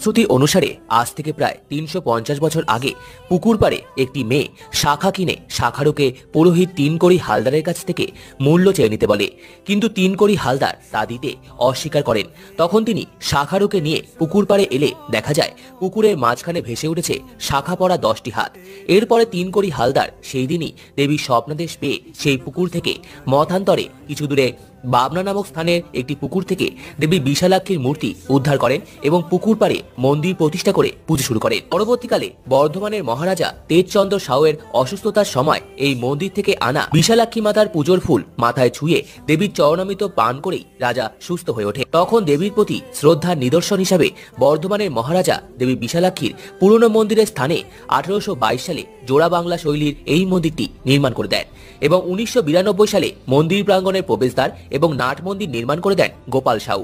শ্রুতি অনুসারে আজ থেকে প্রায় ৩৫০ বছর আগে পুকুর পাড়ে একটি মেয়ে শাখা কিনে শাখারুকে পুরোহিত তিনকড়ি হালদারের কাছ থেকে মূল্য চেয়ে নিতে বলে, কিন্তু তিনকড়ি হালদার তা দিতে অস্বীকার করেন। তখন তিনি শাখারুকে নিয়ে পুকুর পাড়ে এলে দেখা যায় পুকুরের মাঝখানে ভেসে উঠেছে শাখা পড়া ১০টি হাত। এরপরে তিনকড়ি হালদার সেই দিনই দেবীর স্বপ্নাদেশ পেয়ে সেই পুকুর থেকে মতান্তরে কিছু দূরে বাবনা নামক স্থানের একটি পুকুর থেকে দেবী বিশালাক্ষীর মূর্তি উদ্ধার করেন এবং পুকুর পাড়ে মন্দির প্রতিষ্ঠা করে পুজো শুরু করেন। পরবর্তীকালে বর্ধমানের মহারাজা তেজচন্দ্র সাউয়ের অসুস্থতার সময় এই মন্দির থেকে আনা বিশালাক্ষী মাতার পুজোর ফুল মাথায় ছুঁয়ে দেবীর চরণামৃত পান করেই রাজা সুস্থ হয়ে ওঠে। তখন দেবীর প্রতি শ্রদ্ধার নিদর্শন হিসাবে বর্ধমানের মহারাজা দেবী বিশালাক্ষীর পুরনো মন্দিরের স্থানে 1822 সালে জোড়া বাংলা শৈলীর এই মন্দিরটি নির্মাণ করে দেন এবং 1992 সালে মন্দির প্রাঙ্গণের প্রবেশদ্বার এবং নাট মন্দির নির্মাণ করে দেন গোপাল সাউ।